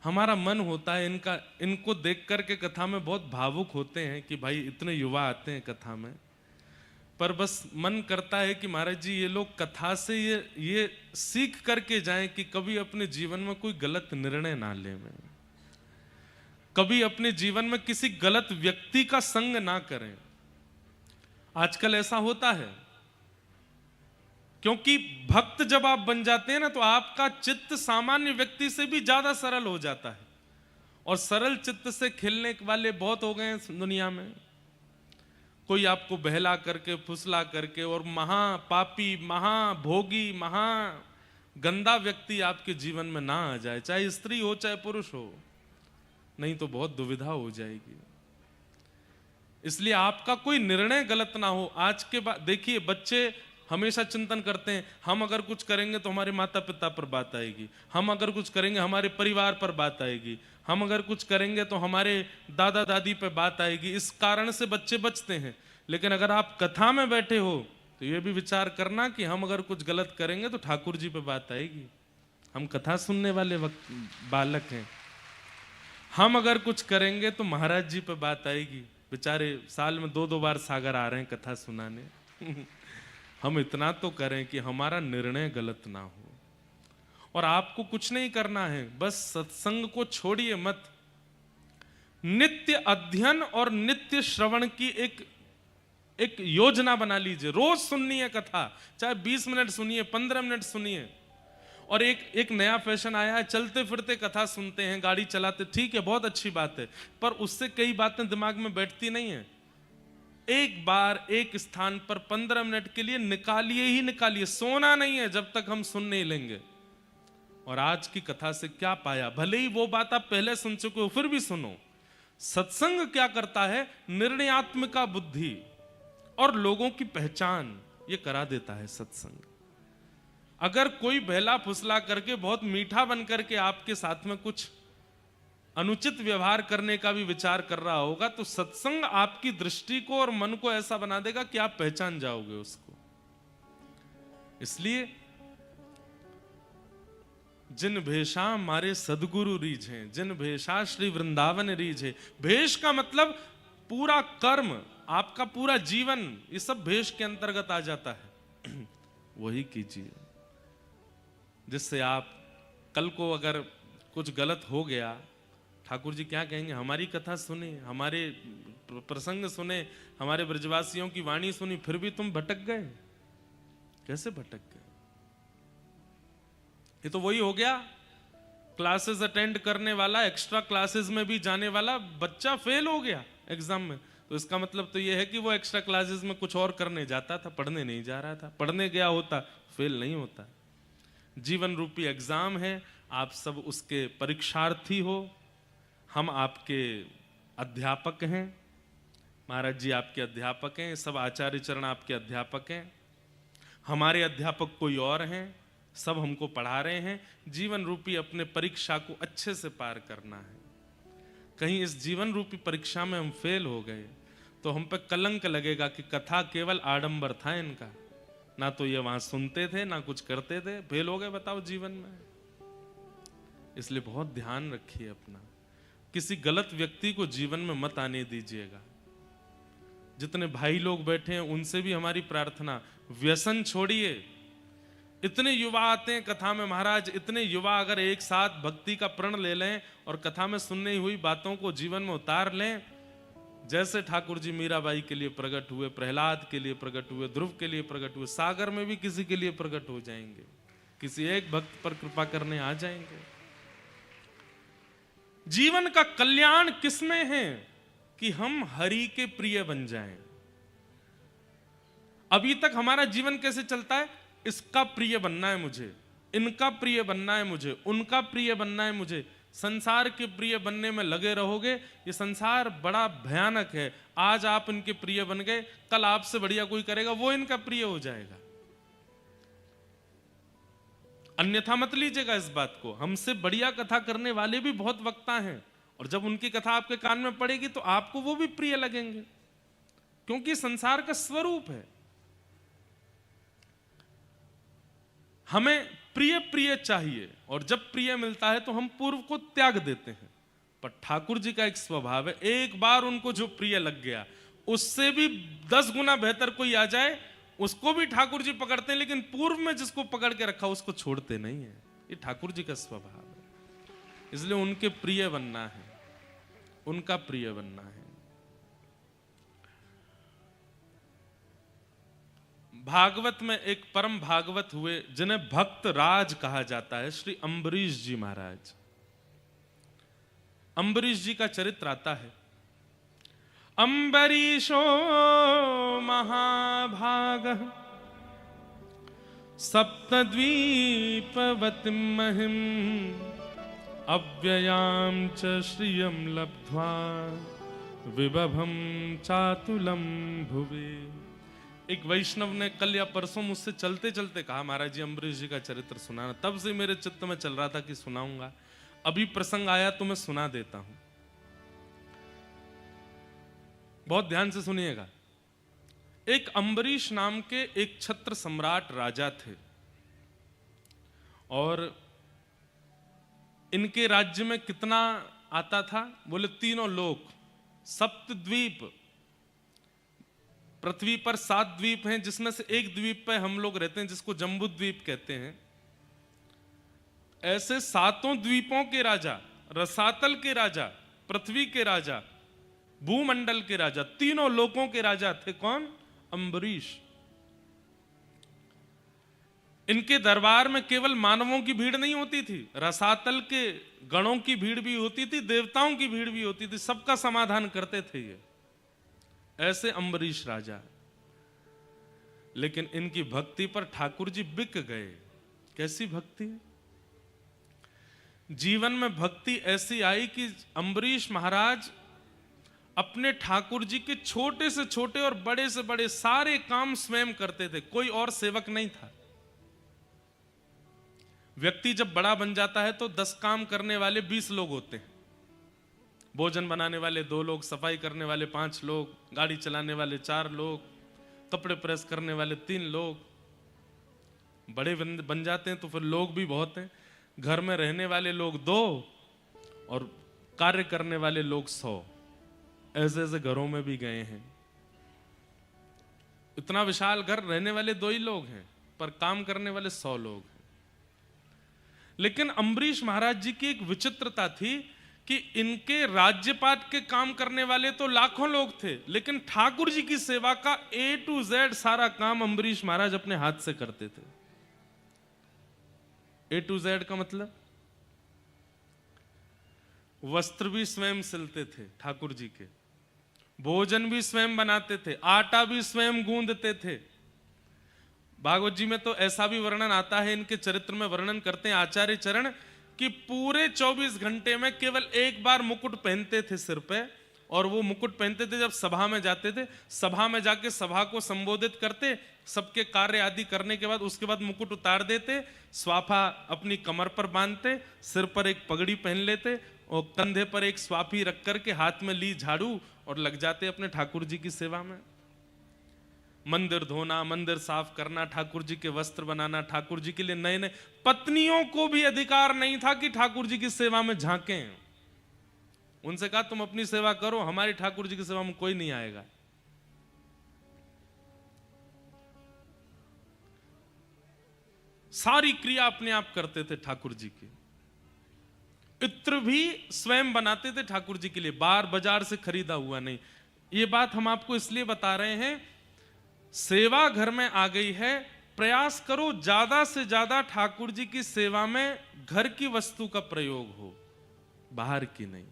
हमारा मन होता है इनको देख करके कथा में बहुत भावुक होते हैं कि भाई इतने युवा आते हैं कथा में, पर बस मन करता है कि महाराज जी ये लोग कथा से ये सीख करके जाएं कि कभी अपने जीवन में कोई गलत निर्णय ना लें, कभी अपने जीवन में किसी गलत व्यक्ति का संग ना करें। आजकल ऐसा होता है क्योंकि भक्त जब आप बन जाते हैं ना तो आपका चित्त सामान्य व्यक्ति से भी ज्यादा सरल हो जाता है, और सरल चित्त से खेलने वाले बहुत हो गए हैं दुनिया में। कोई आपको बहला करके फुसला करके और महापापी महाभोगी महागंदा व्यक्ति आपके जीवन में ना आ जाए, चाहे स्त्री हो चाहे पुरुष हो, नहीं तो बहुत दुविधा हो जाएगी। इसलिए आपका कोई निर्णय गलत ना हो। आज के बाद देखिए, बच्चे हमेशा चिंतन करते हैं, हम अगर कुछ करेंगे तो हमारे माता पिता पर बात आएगी, हम अगर कुछ करेंगे हमारे परिवार पर बात आएगी, हम अगर कुछ करेंगे तो हमारे दादा दादी पर बात आएगी। इस कारण से बच्चे बचते हैं। लेकिन अगर आप कथा में बैठे हो तो ये भी विचार करना कि हम अगर कुछ गलत करेंगे तो ठाकुर जी पे बात आएगी। हम कथा सुनने वाले वक्त बालक हैं, हम अगर कुछ करेंगे तो महाराज जी पे बात आएगी। बेचारे साल में 2-2 बार सागर आ रहे हैं कथा सुनाने। हम इतना तो करें कि हमारा निर्णय गलत ना हो। और आपको कुछ नहीं करना है, बस सत्संग को छोड़िए मत। नित्य अध्ययन और नित्य श्रवण की एक योजना बना लीजिए। रोज सुननी है कथा, चाहे 20 मिनट सुनिए, 15 मिनट सुनिए। और एक नया फैशन आया है, चलते फिरते कथा सुनते हैं, गाड़ी चलाते, ठीक है, बहुत अच्छी बात है, पर उससे कई बातें दिमाग में बैठती नहीं है। एक बार एक स्थान पर 15 मिनट के लिए निकालिए ही निकालिए, सोना नहीं है जब तक हम सुन नहीं लेंगे। और आज की कथा से क्या पाया? भले ही वो बात आप पहले सुन चुके हो, फिर भी सुनो। सत्संग क्या करता है? निर्णयात्मिका बुद्धि और लोगों की पहचान ये करा देता है सत्संग। अगर कोई बहला फुसला करके बहुत मीठा बन करके आपके साथ में कुछ अनुचित व्यवहार करने का भी विचार कर रहा होगा, तो सत्संग आपकी दृष्टि को और मन को ऐसा बना देगा कि आप पहचान जाओगे उसको। इसलिए जिन भेषा मारे सदगुरु रीझे, जिन भेषा श्री वृंदावन रीझे। भेष का मतलब पूरा कर्म, आपका पूरा जीवन, ये सब भेष के अंतर्गत आ जाता है। वही कीजिए जिससे आप कल को अगर कुछ गलत हो गया, ठाकुर जी क्या कहेंगे? हमारी कथा सुने, हमारे प्रसंग सुने, हमारे ब्रजवासियों की वाणी सुनी, फिर भी तुम भटक गए। कैसे भटक गए? ये तो वही हो गया, क्लासेस अटेंड करने वाला, एक्स्ट्रा क्लासेस में भी जाने वाला बच्चा फेल हो गया एग्जाम में। तो इसका मतलब तो ये है कि वो एक्स्ट्रा क्लासेस में कुछ और करने जाता था, पढ़ने नहीं जा रहा था। पढ़ने गया होता, फेल नहीं होता। जीवन रूपी एग्जाम है, आप सब उसके परीक्षार्थी हो। हम आपके अध्यापक हैं, महाराज जी आपके अध्यापक हैं, सब आचार्य चरण आपके अध्यापक हैं। हमारे अध्यापक कोई और हैं, सब हमको पढ़ा रहे हैं। जीवन रूपी अपने परीक्षा को अच्छे से पार करना है। कहीं इस जीवन रूपी परीक्षा में हम फेल हो गए तो हम पे कलंक लगेगा कि कथा केवल आडंबर था इनका, ना तो ये वहां सुनते थे ना कुछ करते थे, फेल हो गए बताओ जीवन में। इसलिए बहुत ध्यान रखिए अपना, किसी गलत व्यक्ति को जीवन में मत आने दीजिएगा। जितने भाई लोग बैठे हैं उनसे भी हमारी प्रार्थना, व्यसन छोड़िए। इतने युवा आते हैं कथा में महाराज, इतने युवा अगर एक साथ भक्ति का प्रण ले लें और कथा में सुनने हुई बातों को जीवन में उतार लें, जैसे ठाकुर जी मीराबाई के लिए प्रकट हुए, प्रहलाद के लिए प्रकट हुए, ध्रुव के लिए प्रकट हुए, सागर में भी किसी के लिए प्रकट हो जाएंगे, किसी एक भक्त पर कृपा करने आ जाएंगे। जीवन का कल्याण किसमें है? कि हम हरि के प्रिय बन जाएं। अभी तक हमारा जीवन कैसे चलता है? इसका प्रिय बनना है मुझे, इनका प्रिय बनना है मुझे, उनका प्रिय बनना है मुझे। संसार के प्रिय बनने में लगे रहोगे, ये संसार बड़ा भयानक है। आज आप इनके प्रिय बन गए, कल आपसे बढ़िया कोई करेगा, वो इनका प्रिय हो जाएगा। अन्यथा मत लीजिएगा इस बात को। हमसे बढ़िया कथा करने वाले भी बहुत वक्ता हैं, और जब उनकी कथा आपके कान में पड़ेगी तो आपको वो भी प्रिय लगेंगे, क्योंकि संसार का स्वरूप है। हमें प्रिय प्रिय चाहिए, और जब प्रिय मिलता है तो हम पूर्व को त्याग देते हैं। पर ठाकुर जी का एक स्वभाव है, एक बार उनको जो प्रिय लग गया, उससे भी 10 गुना बेहतर कोई आ जाए उसको भी ठाकुर जी पकड़ते हैं, लेकिन पूर्व में जिसको पकड़ के रखा उसको छोड़ते नहीं है। ये ठाकुर जी का स्वभाव है। इसलिए उनके प्रिय बनना है, उनका प्रिय बनना है। भागवत में एक परम भागवत हुए जिन्हें भक्त राज कहा जाता है, श्री अम्बरीश जी महाराज। अम्बरीश जी का चरित्र आता है। अम्बरीशो महाभागः सप्तद्वीपवतिं महिम् अव्ययां च श्रियं लब्ध्वा विभवम चातुलम भुवे। एक वैष्णव ने कल या परसों मुझसे चलते चलते कहा, महाराज जी अम्बरीश जी का चरित्र सुनाना। तब से मेरे चित्त में चल रहा था कि सुनाऊंगा, अभी प्रसंग आया तो मैं सुना देता हूं। बहुत ध्यान से सुनिएगा। एक अम्बरीश नाम के एक छत्र सम्राट राजा थे, और इनके राज्य में कितना आता था? बोले तीनों लोक, सप्तद्वीप। पृथ्वी पर 7 द्वीप हैं, जिसमें से एक द्वीप पे हम लोग रहते हैं, जिसको जम्बू द्वीप कहते हैं। ऐसे 7 द्वीपों के राजा, रसातल के राजा, पृथ्वी के राजा, भूमंडल के राजा, तीनों लोकों के राजा थे। कौन? अम्बरीश। इनके दरबार में केवल मानवों की भीड़ नहीं होती थी, रसातल के गणों की भीड़ भी होती थी, देवताओं की भीड़ भी होती थी, सबका समाधान करते थे ये। ऐसे अम्बरीश राजा। लेकिन इनकी भक्ति पर ठाकुर जी बिक गए। कैसी भक्ति? जीवन में भक्ति ऐसी आई कि अम्बरीश महाराज अपने ठाकुर जी के छोटे से छोटे और बड़े से बड़े सारे काम स्वयं करते थे, कोई और सेवक नहीं था। व्यक्ति जब बड़ा बन जाता है तो 10 काम करने वाले 20 लोग होते हैं। भोजन बनाने वाले 2 लोग, सफाई करने वाले 5 लोग, गाड़ी चलाने वाले 4 लोग, कपड़े प्रेस करने वाले 3 लोग। बड़े बन जाते हैं तो फिर लोग भी बहुत हैं। घर में रहने वाले लोग 2 और कार्य करने वाले लोग 100। ऐसे ऐसे घरों में भी गए हैं। इतना विशाल घर, रहने वाले 2 ही लोग हैं, पर काम करने वाले 100 लोग हैं। लेकिन अम्बरीश महाराज जी की एक विचित्रता थी कि इनके राज्यपाट के काम करने वाले तो लाखों लोग थे, लेकिन ठाकुर जी की सेवा का A to Z सारा काम अम्बरीश महाराज अपने हाथ से करते थे। A to Z का मतलब, वस्त्र भी स्वयं सिलते थे ठाकुर जी के, भोजन भी स्वयं बनाते थे, आटा भी स्वयं गूंदते थे। भागवत जी में तो ऐसा भी वर्णन आता है, इनके चरित्र में वर्णन करते हैं आचार्य चरण, कि पूरे 24 घंटे में केवल एक बार मुकुट पहनते थे सिर पे, और वो मुकुट पहनते थे जब सभा में जाते थे। सभा में जाके सभा को संबोधित करते, सबके कार्य आदि करने के बाद उसके बाद मुकुट उतार देते, स्वाफा अपनी कमर पर बांधते, सिर पर एक पगड़ी पहन लेते, और कंधे पर एक स्वाफी रख करके हाथ में ली झाड़ू, और लग जाते अपने ठाकुर जी की सेवा में। मंदिर धोना, मंदिर साफ करना, ठाकुर जी के वस्त्र बनाना, ठाकुर जी के लिए नए नए। पत्नियों को भी अधिकार नहीं था कि ठाकुर जी की सेवा में झांकें। उनसे कहा तुम अपनी सेवा करो, हमारी ठाकुर जी की सेवा में कोई नहीं आएगा। सारी क्रिया अपने आप करते थे ठाकुर जी की। इत्र भी स्वयं बनाते थे ठाकुर जी के लिए, बाजार से खरीदा हुआ नहीं। ये बात हम आपको इसलिए बता रहे हैं, सेवा घर में आ गई है, प्रयास करो ज्यादा से ज्यादा ठाकुर जी की सेवा में घर की वस्तु का प्रयोग हो, बाहर की नहीं।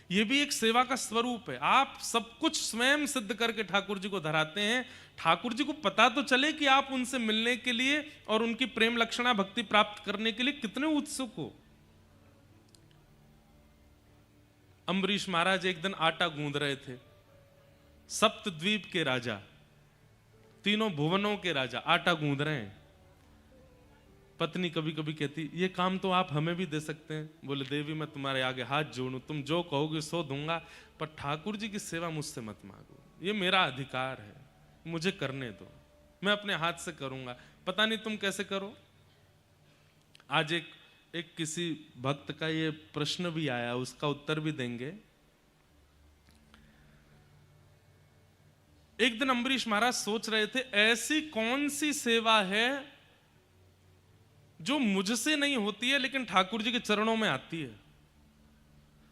यह भी एक सेवा का स्वरूप है। आप सब कुछ स्वयं सिद्ध करके ठाकुर जी को धराते हैं। ठाकुर जी को पता तो चले कि आप उनसे मिलने के लिए और उनकी प्रेम लक्षणा भक्ति प्राप्त करने के लिए कितने उत्सुक हो। अम्बरीश महाराज एक दिन आटा गूंद रहे थे। सप्तद्वीप के राजा, तीनों भुवनों के राजा आटा गूंद रहे हैं। पत्नी कभी कभी कहती, ये काम तो आप हमें भी दे सकते हैं। बोले, देवी मैं तुम्हारे आगे हाथ जोड़ूं, तुम जो कहोगे सो दूंगा, पर ठाकुर जी की सेवा मुझसे मत मांगो, ये मेरा अधिकार है, मुझे करने दो, मैं अपने हाथ से करूंगा। पता नहीं तुम कैसे करो। आज एक किसी भक्त का ये प्रश्न भी आया, उसका उत्तर भी देंगे। एक दिन अम्बरीश महाराज सोच रहे थे, ऐसी कौन सी सेवा है जो मुझसे नहीं होती है लेकिन ठाकुर जी के चरणों में आती है।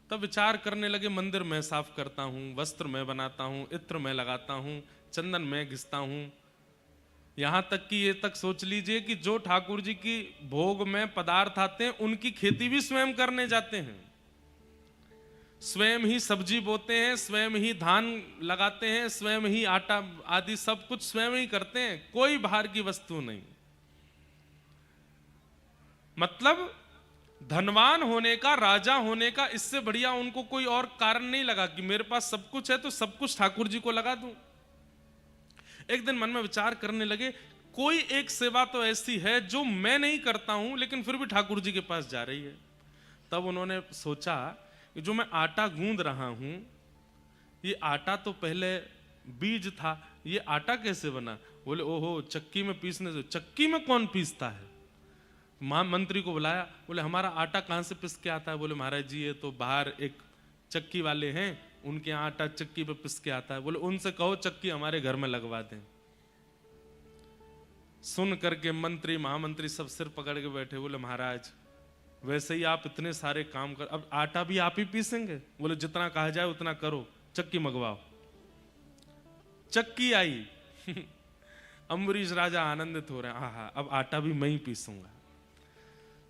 तब विचार करने लगे, मंदिर मैं साफ करता हूं, वस्त्र मैं बनाता हूं, इत्र मैं लगाता हूं, चंदन मैं घिसता हूं, यहां तक कि ये तक सोच लीजिए कि जो ठाकुर जी की भोग में पदार्थ आते हैं उनकी खेती भी स्वयं करने जाते हैं। स्वयं ही सब्जी बोते हैं, स्वयं ही धान लगाते हैं, स्वयं ही आटा आदि सब कुछ स्वयं ही करते हैं, कोई बाहर की वस्तु नहीं। मतलब धनवान होने का, राजा होने का, इससे बढ़िया उनको कोई और कारण नहीं लगा कि मेरे पास सब कुछ है तो सब कुछ ठाकुर जी को लगा दूं। एक दिन मन में विचार करने लगे, कोई एक सेवा तो ऐसी है जो मैं नहीं करता हूं लेकिन फिर भी ठाकुर जी के पास जा रही है। तब उन्होंने सोचा कि जो मैं आटा गूंद रहा हूं, ये आटा तो पहले बीज था, ये आटा कैसे बना? बोले ओहो, चक्की में पीसने से। चक्की में कौन पीसता है? मंत्री को बुलाया, बोले हमारा आटा कहाँ से पिस के आता है? बोले महाराज जी ये तो बाहर एक चक्की वाले हैं, उनके यहाँ आटा चक्की पे पिस के आता है। बोले उनसे कहो चक्की हमारे घर में लगवा दें। सुन करके मंत्री महामंत्री सब सिर पकड़ के बैठे। बोले महाराज वैसे ही आप इतने सारे काम कर, अब आटा भी आप ही पीसेंगे? बोले जितना कहा जाए उतना करो, चक्की मंगवाओ। चक्की आई। अम्बरीश राजा आनंदित हो रहे हैं, हाँ अब आटा भी मैं ही पीसूंगा।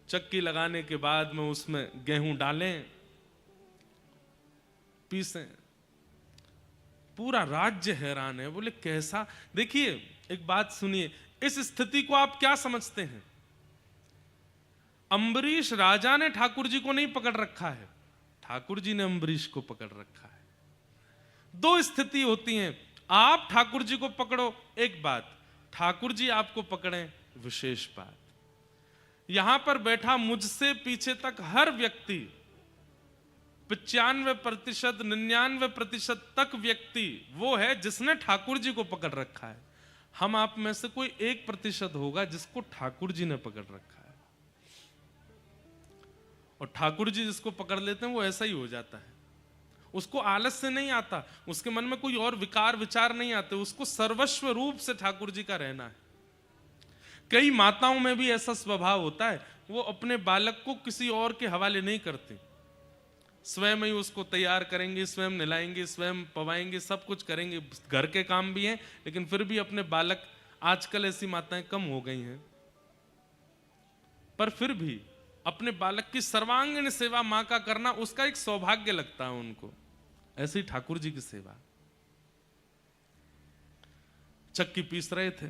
चक्की लगाने के बाद में उसमें गेहूं डालें, पीसें। पूरा राज्य हैरान है। बोले कैसा? देखिए एक बात सुनिए, इस स्थिति को आप क्या समझते हैं? अम्बरीश राजा ने ठाकुर जी को नहीं पकड़ रखा है, ठाकुर जी ने अम्बरीश को पकड़ रखा है। दो स्थिति होती हैं, आप ठाकुर जी को पकड़ो एक बात, ठाकुर जी आपको पकड़ें विशेष बात। यहां पर बैठा मुझसे पीछे तक हर व्यक्ति 95%, 99% तक व्यक्ति वो है जिसने ठाकुर जी को पकड़ रखा है। हम आप में से कोई 1% होगा जिसको ठाकुर जी ने पकड़ रखा है। और ठाकुर जी जिसको पकड़ लेते हैं वो ऐसा ही हो जाता है। उसको आलस्य नहीं आता, उसके मन में कोई और विकार विचार नहीं आते, उसको सर्वस्व रूप से ठाकुर जी का रहना है। कई माताओं में भी ऐसा स्वभाव होता है, वो अपने बालक को किसी और के हवाले नहीं करती, स्वयं ही उसको तैयार करेंगे, स्वयं नहलाएंगे, स्वयं पवाएंगे, सब कुछ करेंगे, घर के काम भी हैं, लेकिन फिर भी अपने बालक, आजकल ऐसी माताएं कम हो गई हैं, पर फिर भी अपने बालक की सर्वांगीण सेवा मां का करना उसका एक सौभाग्य लगता है उनको। ऐसे ही ठाकुर जी की सेवा। चक्की पीस रहे थे,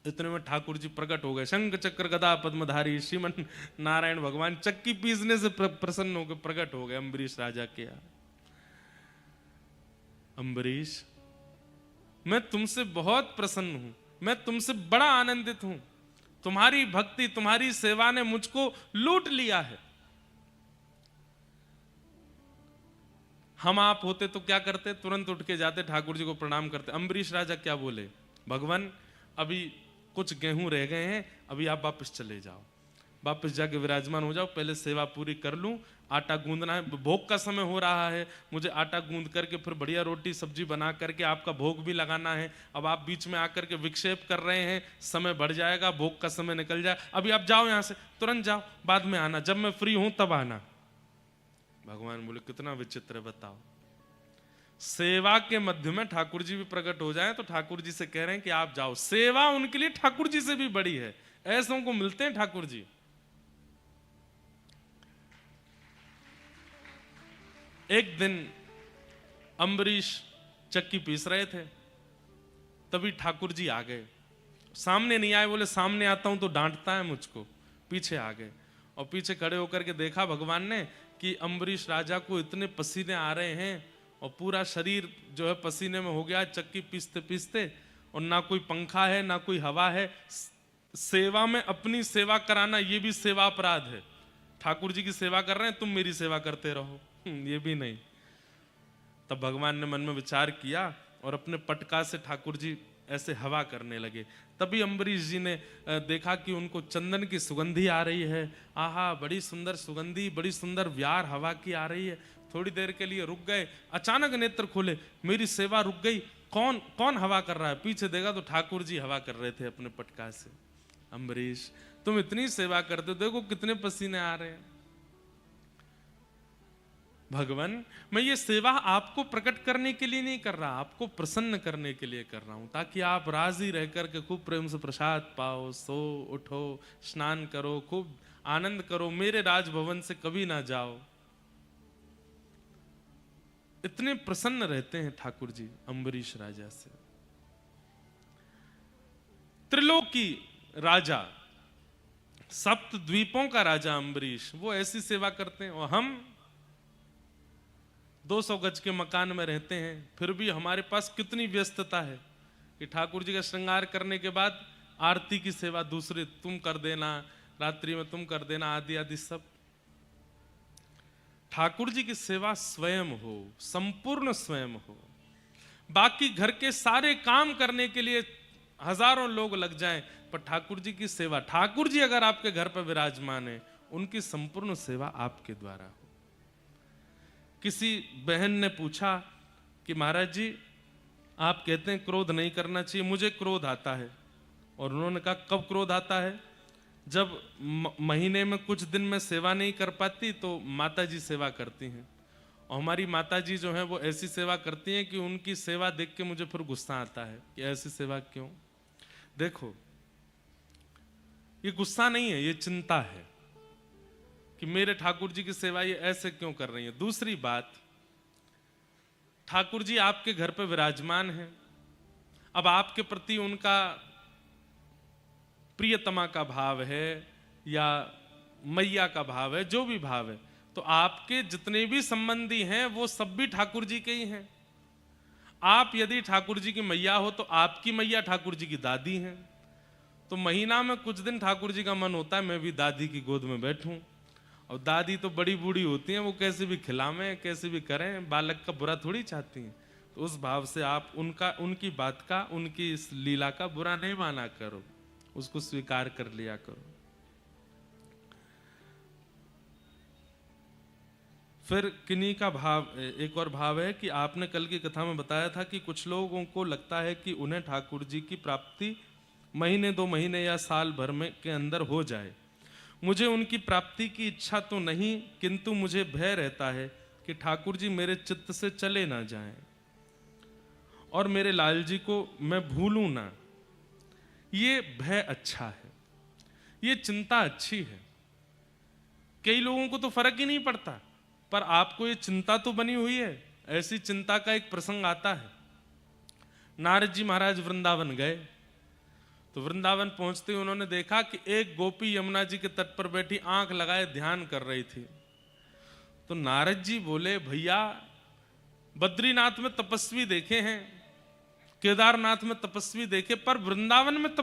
इतने में ठाकुर जी प्रकट हो गए, शंख चक्र गदा पद्मधारी श्रीमन नारायण भगवान चक्की पीसने से प्रसन्न होकर प्रकट हो गए अम्बरीश राजा के यहाँ। अम्बरीश, मैं तुमसे बहुत प्रसन्न हूं, मैं तुमसे बड़ा आनंदित हूं, तुम्हारी भक्ति तुम्हारी सेवा ने मुझको लूट लिया है। हम आप होते तो क्या करते? तुरंत उठ के जाते, ठाकुर जी को प्रणाम करते। अम्बरीश राजा क्या बोले? भगवान अभी कुछ गेहूं रह गए हैं, अभी आप वापस चले जाओ, वापस जाके विराजमान हो जाओ, पहले सेवा पूरी कर लूं, आटा गूंदना है, भोग का समय हो रहा है, मुझे आटा गूंद करके फिर बढ़िया रोटी सब्जी बना करके आपका भोग भी लगाना है। अब आप बीच में आकर के विक्षेप कर रहे हैं, समय बढ़ जाएगा, भोग का समय निकल जाए, अभी आप जाओ यहां से, तुरंत जाओ, बाद में आना, जब मैं फ्री हूं तब आना। भगवान बोले कितना विचित्र, बताओ, सेवा के मध्य में ठाकुर जी भी प्रकट हो जाए तो ठाकुर जी से कह रहे हैं कि आप जाओ। सेवा उनके लिए ठाकुर जी से भी बड़ी है, ऐसों को मिलते हैं ठाकुर जी। एक दिन अम्बरीश चक्की पीस रहे थे, तभी ठाकुर जी आ गए। सामने नहीं आए, बोले सामने आता हूं तो डांटता है मुझको, पीछे आ गए और पीछे खड़े होकर के देखा भगवान ने कि अम्बरीश राजा को इतने पसीने आ रहे हैं और पूरा शरीर जो है पसीने में हो गया चक्की पीसते पीसते, और ना कोई पंखा है ना कोई हवा है। सेवा में अपनी सेवा कराना ये भी सेवा अपराध है। ठाकुर जी की सेवा कर रहे हैं, तुम मेरी सेवा करते रहो, ये भी नहीं। तब भगवान ने मन में विचार किया और अपने पटका से ठाकुर जी ऐसे हवा करने लगे। तभी अम्बरीश जी ने देखा कि उनको चंदन की सुगंधी आ रही है। आहा, बड़ी सुंदर सुगंधी, बड़ी सुंदर व्यार हवा की आ रही है। थोड़ी देर के लिए रुक गए, अचानक नेत्र खोले, मेरी सेवा रुक गई, कौन कौन हवा कर रहा है? पीछे देखा तो ठाकुर जी हवा कर रहे थे अपने पटका से। अम्बरीश, तुम इतनी सेवा करते हो, देखो कितने पसीने आ रहे हैं। भगवान, मैं ये सेवा आपको प्रकट करने के लिए नहीं कर रहा, आपको प्रसन्न करने के लिए कर रहा हूं, ताकि आप राजी रह करके खूब प्रेम से प्रसाद पाओ, सो उठो, स्नान करो, खूब आनंद करो, मेरे राजभवन से कभी ना जाओ। इतने प्रसन्न रहते हैं ठाकुर जी अम्बरीश राजा से। त्रिलोकी राजा सप्त द्वीपों का राजा अम्बरीश, वो ऐसी सेवा करते हैं। और हम 200 गज के मकान में रहते हैं, फिर भी हमारे पास कितनी व्यस्तता है कि ठाकुर जी का श्रृंगार करने के बाद आरती की सेवा दूसरे तुम कर देना, रात्रि में तुम कर देना, आदि आदि सब। ठाकुर जी की सेवा स्वयं हो, संपूर्ण स्वयं हो। बाकी घर के सारे काम करने के लिए हजारों लोग लग जाएं, पर ठाकुर जी की सेवा, ठाकुर जी अगर आपके घर पर विराजमान है, उनकी संपूर्ण सेवा आपके द्वारा हो। किसी बहन ने पूछा कि महाराज जी आप कहते हैं क्रोध नहीं करना चाहिए, मुझे क्रोध आता है। और उन्होंने कहा कब क्रोध आता है? जब महीने में कुछ दिन में सेवा नहीं कर पाती तो माता जी सेवा करती हैं, और हमारी माता जी जो है वो ऐसी सेवा करती हैं कि उनकी सेवा देख के मुझे फिर गुस्सा आता है कि ऐसी सेवा क्यों। देखो, ये गुस्सा नहीं है, ये चिंता है कि मेरे ठाकुर जी की सेवा ये ऐसे क्यों कर रही है। दूसरी बात, ठाकुर जी आपके घर पे विराजमान हैं, अब आपके प्रति उनका प्रियतमा का भाव है या मैया का भाव है, जो भी भाव है, तो आपके जितने भी संबंधी हैं वो सब भी ठाकुर जी के ही हैं। आप यदि ठाकुर जी की मैया हो तो आपकी मैया ठाकुर जी की दादी हैं। तो महीना में कुछ दिन ठाकुर जी का मन होता है मैं भी दादी की गोद में बैठूं, और दादी तो बड़ी बूढ़ी होती हैं, वो कैसे भी खिलावें कैसे भी करें, बालक का बुरा थोड़ी चाहती हैं। तो उस भाव से आप उनकी बात का, उनकी इस लीला का बुरा नहीं माना करो, उसको स्वीकार कर लिया करो। फिर किन्हीं का भाव, एक और भाव है कि आपने कल की कथा में बताया था कि कुछ लोगों को लगता है कि उन्हें ठाकुर जी की प्राप्ति महीने 2 महीने या साल भर में के अंदर हो जाए। मुझे उनकी प्राप्ति की इच्छा तो नहीं, किंतु मुझे भय रहता है कि ठाकुर जी मेरे चित्त से चले ना जाएं और मेरे लाल जी को मैं भूलूं ना। ये भय अच्छा है, ये चिंता अच्छी है। कई लोगों को तो फर्क ही नहीं पड़ता, पर आपको ये चिंता तो बनी हुई है। ऐसी चिंता का एक प्रसंग आता है। नारद जी महाराज वृंदावन गए, तो वृंदावन पहुंचते ही उन्होंने देखा कि एक गोपी यमुना जी के तट पर बैठी आंख लगाए ध्यान कर रही थी। तो नारद जी बोले, भैया बद्रीनाथ में तपस्वी देखे हैं, केदारनाथ में तपस्वी देखे, पर वृंदावन में